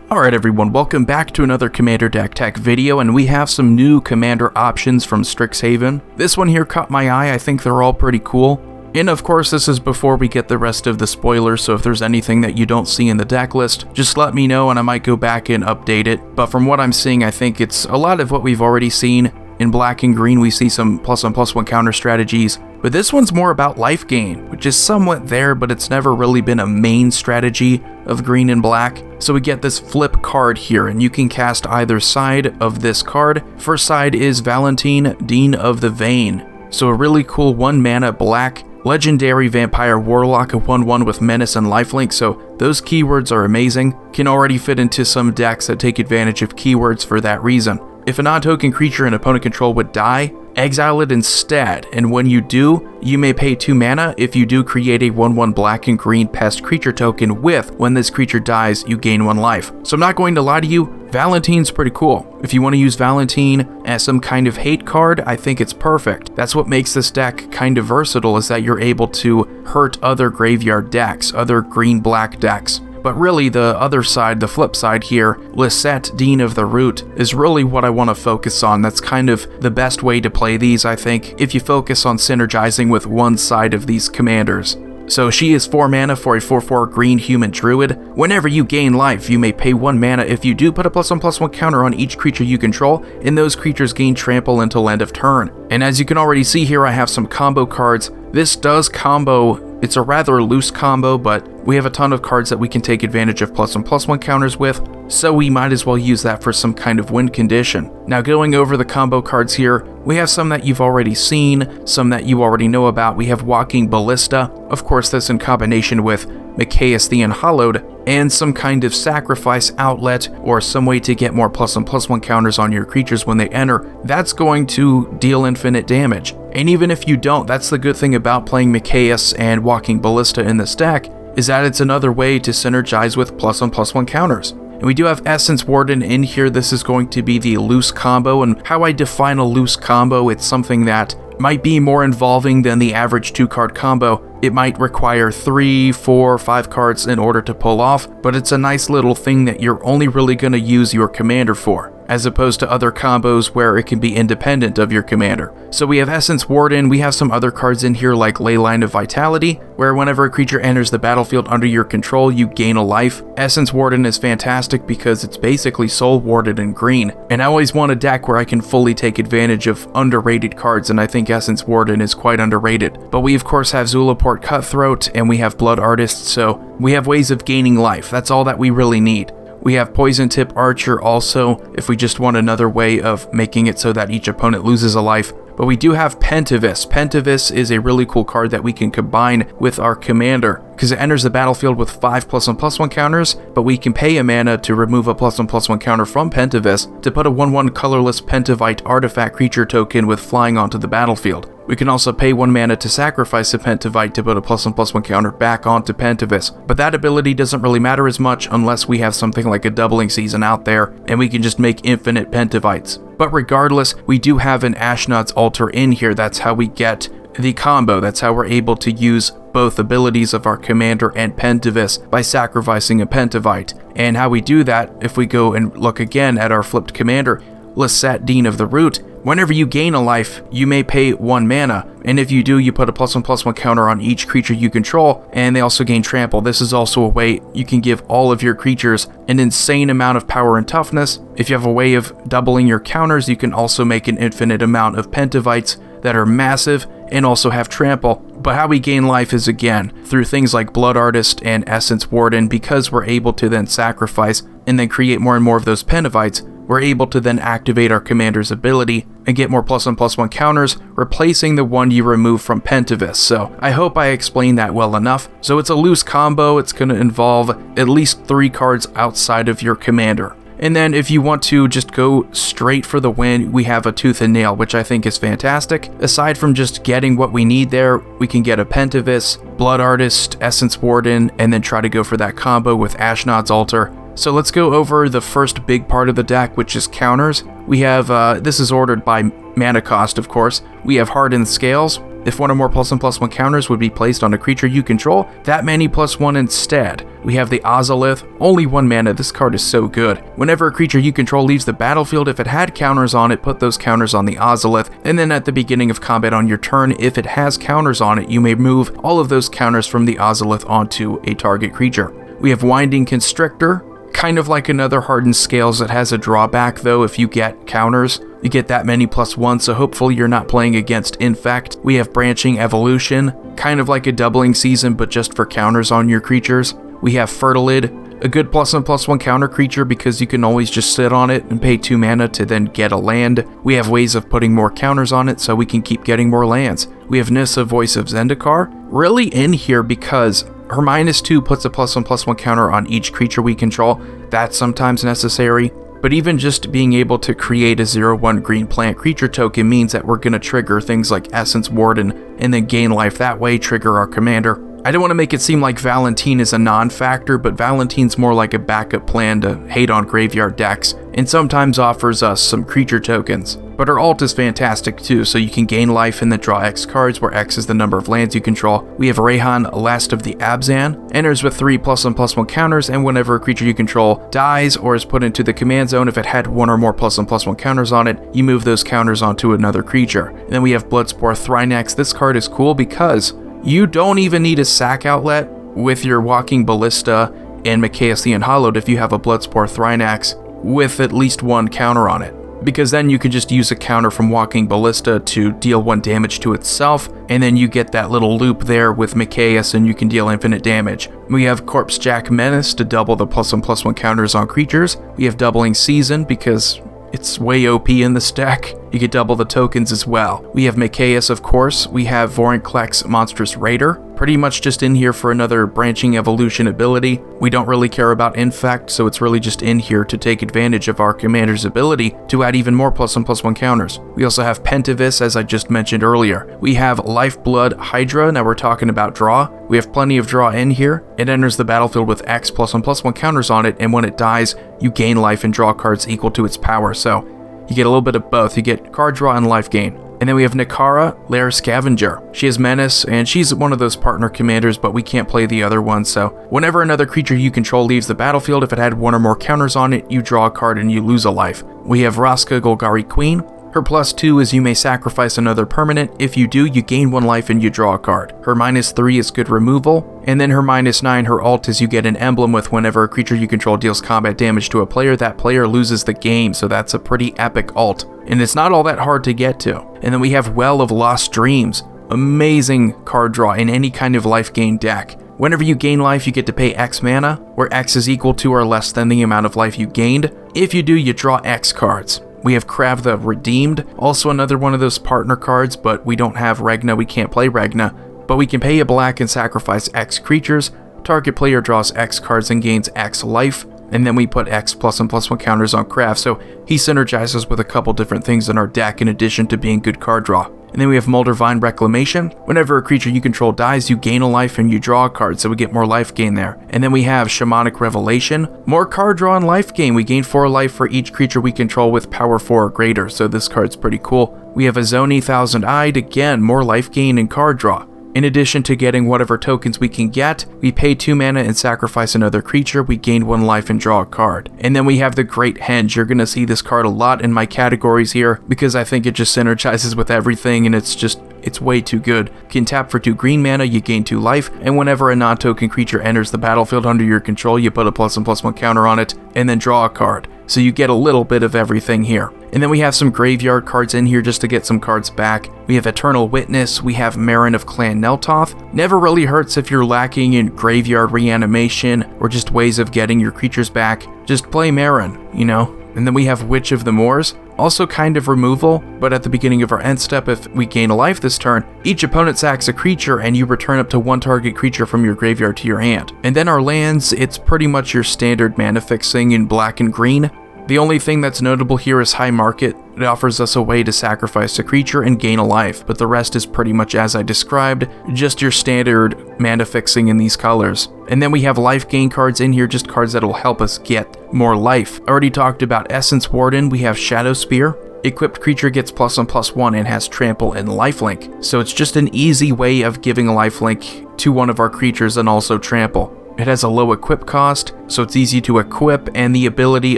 Alright everyone, welcome back to another Commander Deck Tech video, and we have some new Commander options from Strixhaven. This one here caught my eye. I think they're all pretty cool. And of course, this is before we get the rest of the spoilers, so if there's anything that you don't see in the deck list, just let me know and I might go back and update it. But from what I'm seeing, I think it's a lot of what we've already seen. In black and green, we see some +1/+1 counter strategies, but this one's more about life gain, which is somewhat there, but it's never really been a main strategy of green and black. So we get this flip card here, and you can cast either side of this card. First side is Valentin, Dean of the Vein. So a really cool 1 mana black legendary vampire warlock, a 1/1 with menace and lifelink, so those keywords are amazing. Can already fit into some decks that take advantage of keywords for that reason. If a non-token creature an opponent control would die, exile it instead, and when you do, you may pay 2 mana. If you do, create a 1/1 black and green pest creature token with, when this creature dies, you gain 1 life. So I'm not going to lie to you, Valentin's pretty cool. If you want to use Valentin as some kind of hate card, I think it's perfect. That's what makes this deck kind of versatile, is that you're able to hurt other graveyard decks, other green-black decks. But really, the other side, the flip side here, Lisette, Dean of the Root, is really what I want to focus on. That's kind of the best way to play these, I think, if you focus on synergizing with one side of these commanders. So she is 4 mana for a 4/4 green human druid. Whenever you gain life, you may pay 1 mana. If you do, put a +1/+1 counter on each creature you control, and those creatures gain trample until end of turn. And as you can already see here, I have some combo cards. This does combo. It's a rather loose combo, but we have a ton of cards that we can take advantage of +1/+1 counters with, so we might as well use that for some kind of win condition. Now, going over the combo cards here, we have some that you've already seen, some that you already know about. We have Walking Ballista, of course this in combination with Mikaeus the Unhallowed, and some kind of sacrifice outlet or some way to get more +1/+1 counters on your creatures when they enter. That's going to deal infinite damage. And even if you don't, that's the good thing about playing Mikaeus and Walking Ballista in this deck, is that it's another way to synergize with +1/+1 counters. And we do have Essence Warden in here. This is going to be the loose combo, and how I define a loose combo, it's something that might be more involving than the average 2-card combo. It might require 3, 4, 5 cards in order to pull off, but it's a nice little thing that you're only really going to use your commander for, as opposed to other combos where it can be independent of your commander. So we have Essence Warden. We have some other cards in here like Leyline of Vitality, where whenever a creature enters the battlefield under your control, you gain a life. Essence Warden is fantastic because it's basically soul warded in green, and I always want a deck where I can fully take advantage of underrated cards, and I think Essence Warden is quite underrated. But we of course have Zulaport Cutthroat, and we have Blood Artist, so we have ways of gaining life. That's all that we really need. We have Poison Tip Archer also, if we just want another way of making it so that each opponent loses a life. But we do have Pentavis. Pentavis is a really cool card that we can combine with our commander, because it enters the battlefield with 5 +1/+1 counters, but we can pay a mana to remove a +1/+1 counter from Pentavis to put a 1/1 colorless Pentavite artifact creature token with flying onto the battlefield. We can also pay 1 mana to sacrifice a Pentavite to put a +1/+1 counter back onto Pentavis, but that ability doesn't really matter as much unless we have something like a doubling season out there, and we can just make infinite Pentavites. But regardless, we do have an Ashnod's Altar in here. That's how we get the combo. That's how we're able to use both abilities of our commander and Pentavis by sacrificing a Pentavite. And how we do that, if we go and look again at our flipped commander, Lisette, Dean of the Root, whenever you gain a life, you may pay 1 mana, and if you do, you put a +1/+1 counter on each creature you control, and they also gain trample. This is also a way you can give all of your creatures an insane amount of power and toughness. If you have a way of doubling your counters, you can also make an infinite amount of Pentavites that are massive and also have trample. But how we gain life is, again, through things like Blood Artist and Essence Warden, because we're able to then sacrifice and then create more and more of those Pentavites. We're able to then activate our commander's ability and get more +1/+1 counters, replacing the one you remove from Pentavis. So I hope I explained that well enough. So it's a loose combo. It's going to involve at least 3 cards outside of your commander. And then if you want to just go straight for the win, we have a Tooth and Nail, which I think is fantastic. Aside from just getting what we need there, we can get a Pentavis, Blood Artist, Essence Warden, and then try to go for that combo with Ashnod's Altar. So let's go over the first big part of the deck, which is counters. We have, this is ordered by mana cost, of course. We have Hardened Scales, If one or more +1/+1 counters would be placed on a creature you control, that many +1 instead. We have the Ozolith, only 1 mana, this card is so good. Whenever a creature you control leaves the battlefield, if it had counters on it, put those counters on the Ozolith, and then at the beginning of combat on your turn, if it has counters on it, you may move all of those counters from the Ozolith onto a target creature. We have Winding Constrictor, kind of like another Hardened Scales that has a drawback though if you get counters. You get that many +1, so hopefully you're not playing against Infect. We have Branching Evolution, kind of like a Doubling Season but just for counters on your creatures. We have Fertilid, a good +1/+1 counter creature because you can always just sit on it and pay 2 mana to then get a land. We have ways of putting more counters on it so we can keep getting more lands. We have Nissa, Voice of Zendikar, really in here because her -2 puts a +1/+1 counter on each creature we control. That's sometimes necessary. But even just being able to create a 0/1 green plant creature token means that we're going to trigger things like Essence Warden and then gain life that way, trigger our commander. I don't want to make it seem like Valentin is a non-factor, but Valentin's more like a backup plan to hate on graveyard decks, and sometimes offers us some creature tokens. But her ult is fantastic too, so you can gain life and then draw X cards, where X is the number of lands you control. We have Rayhan, Last of the Abzan, enters with 3 +1/+1 counters, and whenever a creature you control dies or is put into the command zone, if it had 1 or more +1/+1 counters on it, you move those counters onto another creature. And then we have Bloodspore Thrynax. This card is cool because you don't even need a sack outlet with your Walking Ballista and Mikaeus the Unhallowed if you have a Bloodspore Thrynax with at least 1 counter on it. Because then you can just use a counter from Walking Ballista to deal 1 damage to itself, and then you get that little loop there with Mikaeus and you can deal infinite damage. We have Corpsejack Menace to double the +1/+1 counters on creatures. We have Doubling Season because it's way OP in this deck. You get double the tokens as well. We have Mikaeus, of course. We have Vorinclex Monstrous Raider, pretty much just in here for another Branching Evolution ability. We don't really care about Infect, so it's really just in here to take advantage of our commander's ability to add even more +1/+1 counters. We also have Pentavis, as I just mentioned earlier. We have Lifeblood Hydra. Now we're talking about draw. We have plenty of draw in here. It enters the battlefield with X +1/+1 counters on it, and when it dies, you gain life and draw cards equal to its power, so you get a little bit of both. You get card draw and life gain. And then we have Nikara, Lair Scavenger. She has Menace, and she's one of those partner commanders, but we can't play the other one, so whenever another creature you control leaves the battlefield, if it had 1 or more counters on it, you draw a card and you lose a life. We have Raska Golgari Queen. Her +2 is you may sacrifice another permanent. If you do, you gain 1 life and you draw a card. Her -3 is good removal, and then her -9, her ult is you get an emblem with whenever a creature you control deals combat damage to a player, that player loses the game, so that's a pretty epic ult. And it's not all that hard to get to. And then we have Well of Lost Dreams. Amazing card draw in any kind of life gain deck. Whenever you gain life, you get to pay X mana, where X is equal to or less than the amount of life you gained. If you do, you draw X cards. We have Krav the Redeemed, also another one of those partner cards, but we don't have Regna, we can't play Regna. But we can pay a black and sacrifice X creatures. Target player draws X cards and gains X life. And then we put X +1/+1 counters on Krav, so he synergizes with a couple different things in our deck in addition to being good card draw. And then we have Moldervine Reclamation. Whenever a creature you control dies, you gain a life and you draw a card, so we get more life gain there. And then we have Shamanic Revelation. More card draw and life gain. We gain 4 life for each creature we control with power 4 or greater, so this card's pretty cool. We have Azoni Thousand-Eyed. Again, more life gain and card draw. In addition to getting whatever tokens we can get, we pay 2 mana and sacrifice another creature, we gain 1 life and draw a card. And then we have the Great Henge. You're going to see this card a lot in my categories here, because I think it just synergizes with everything and it's way too good. You can tap for 2 green mana, you gain 2 life, and whenever a non-token creature enters the battlefield under your control, you put a +1/+1 counter on it, and then draw a card. So you get a little bit of everything here. And then we have some graveyard cards in here just to get some cards back. We have Eternal Witness, we have Marin of Clan Neltoth. Never really hurts if you're lacking in graveyard reanimation or just ways of getting your creatures back. Just play Marin, you know? And then we have Witch of the Moors, also kind of removal, but at the beginning of our end step, if we gain a life this turn, each opponent sacks a creature and you return up to 1 target creature from your graveyard to your hand. And then our lands, it's pretty much your standard mana fixing in black and green. The only thing that's notable here is High Market. It offers us a way to sacrifice a creature and gain a life, but the rest is pretty much as I described, just your standard mana fixing in these colors. And then we have life gain cards in here, just cards that will help us get more life. I already talked about Essence Warden, we have Shadow Spear. Equipped creature gets +1/+1 and has trample and lifelink, so it's just an easy way of giving a lifelink to one of our creatures and also trample. It has a low equip cost, so it's easy to equip, and the ability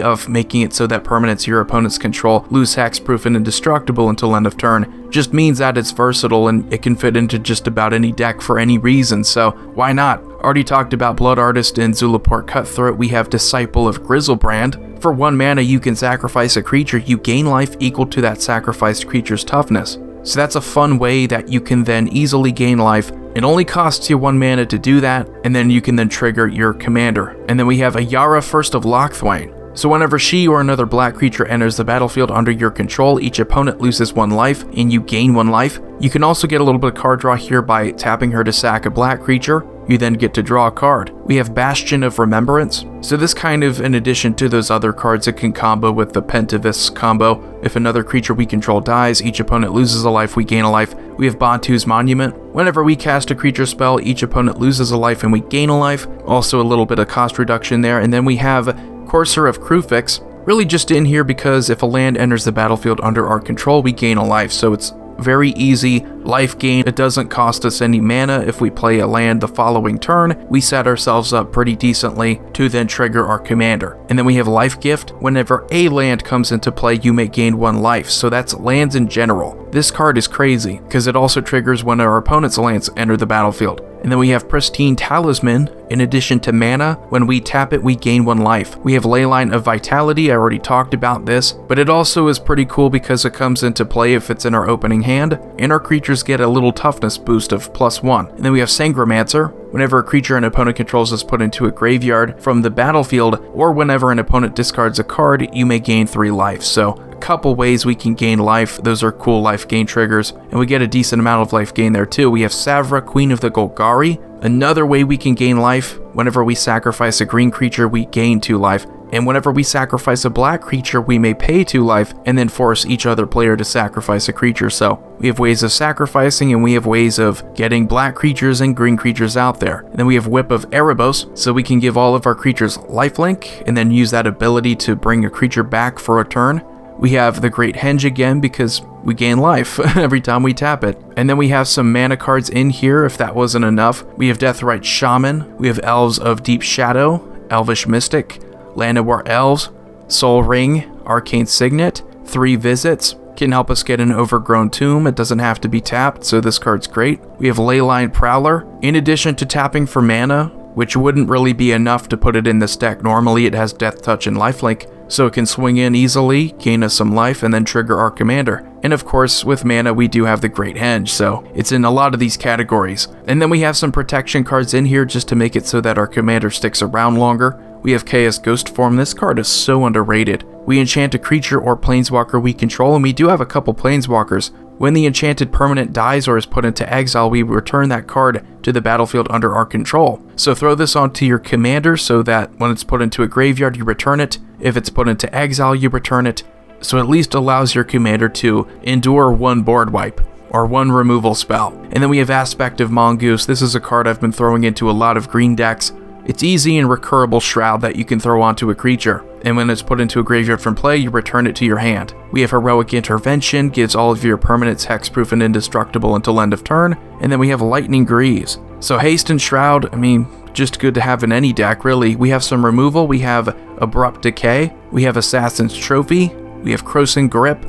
of making it so that permanents your opponents control lose hexproof and indestructible until end of turn just means that it's versatile and it can fit into just about any deck for any reason, so why not? Already talked about Blood Artist and Zulaport Cutthroat. We have Disciple of Grizzlebrand. For 1 mana you can sacrifice a creature, you gain life equal to that sacrificed creature's toughness. So that's a fun way that you can then easily gain life. It only costs you 1 mana to do that, and then you can then trigger your commander. And then we have Ayara, First of Locthwain. So whenever she or another black creature enters the battlefield under your control, each opponent loses 1 life, and you gain 1 life. You can also get a little bit of card draw here by tapping her to sack a black creature. You then get to draw a card. We have Bastion of Remembrance. So this kind of, in addition to those other cards, it can combo with the Pentavis combo. If another creature we control dies, each opponent loses a life, we gain a life. We have Bantu's Monument. Whenever we cast a creature spell, each opponent loses a life and we gain a life. Also a little bit of cost reduction there. And then we have Courser of Krufix. Really just in here because if a land enters the battlefield under our control, we gain a life. So it's very easy life gain. It doesn't cost us any mana. If we play a land the following turn, we set ourselves up pretty decently to then trigger our commander. And then we have Life Gift. Whenever a land comes into play, you may gain 1 life. So that's lands in general. This card is crazy because it also triggers when our opponent's lands enter the battlefield. And then we have Pristine Talisman. In addition to mana, when we tap it, we gain 1 life. We have Leyline of Vitality. I already talked about this, but it also is pretty cool because it comes into play if it's in our opening hand, and our creatures get a little toughness boost of +1. And then we have Sangromancer. Whenever a creature an opponent controls is put into a graveyard from the battlefield, or whenever an opponent discards a card, you may gain 3 life. So couple ways we can gain life. Those are cool life gain triggers, and we get a decent amount of life gain there too. We have Savra, Queen of the Golgari. Another way we can gain life, whenever we sacrifice a green creature, we gain 2 life. And whenever we sacrifice a black creature, we may pay 2 life and then force each other player to sacrifice a creature. So we have ways of sacrificing and we have ways of getting black creatures and green creatures out there. And then we have Whip of Erebos, so we can give all of our creatures lifelink and then use that ability to bring a creature back for a turn. We have the Great Henge again because we gain life every time we tap it. And then we have some mana cards in here if that wasn't enough. We have Deathrite Shaman, we have Elves of Deep Shadow, Elvish Mystic, Llanowar Elves, Soul Ring, Arcane Signet, 3 visits, can help us get an Overgrown Tomb. It doesn't have to be tapped, so this card's great. We have Leyline Prowler. In addition to tapping for mana, which wouldn't really be enough to put it in this deck normally, it has Death Touch and Lifelink, so it can swing in easily, gain us some life, and then trigger our commander. And of course, with mana, we do have the Great Henge, so it's in a lot of these categories. And then we have some protection cards in here just to make it so that our commander sticks around longer. We have Chaos Ghost Form. This card is so underrated. We enchant a creature or planeswalker we control, and we do have a couple planeswalkers. When the enchanted permanent dies or is put into exile, we return that card to the battlefield under our control. So throw this onto your commander so that when it's put into a graveyard, you return it. If it's put into exile, you return it. So at least allows your commander to endure 1 board wipe or 1 removal spell. And then we have Aspect of Mongoose. This is a card I've been throwing into a lot of green decks. It's easy and recurable Shroud that you can throw onto a creature, and when it's put into a graveyard from play, you return it to your hand. We have Heroic Intervention, gives all of your permanents hexproof and indestructible until end of turn, and then we have Lightning Greaves. So Haste and Shroud, I mean, just good to have in any deck, really. We have some removal, we have Abrupt Decay, we have Assassin's Trophy, we have Crossing Grip,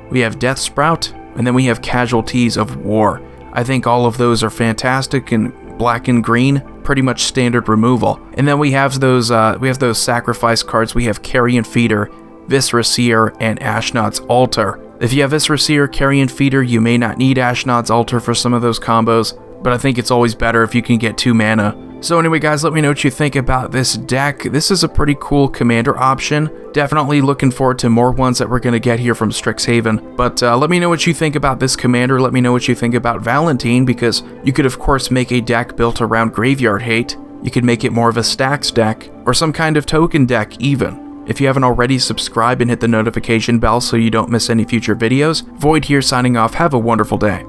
we have Death Sprout, and then we have Casualties of War. I think all of those are fantastic, and black and green, pretty much standard removal. And then we have those sacrifice cards. We have Carrion Feeder, Viscera Seer, and Ashnod's Altar. If you have Viscera Seer, Carrion Feeder, you may not need Ashnod's Altar for some of those combos, but I think it's always better if you can get 2 mana. So anyway guys, let me know what you think about this deck. This is a pretty cool commander option. Definitely looking forward to more ones that we're going to get here from Strixhaven. But let me know what you think about this commander. Let me know what you think about Valentin, because you could of course make a deck built around Graveyard Hate. You could make it more of a stacks deck, or some kind of token deck even. If you haven't already, subscribe and hit the notification bell so you don't miss any future videos. Void here signing off. Have a wonderful day.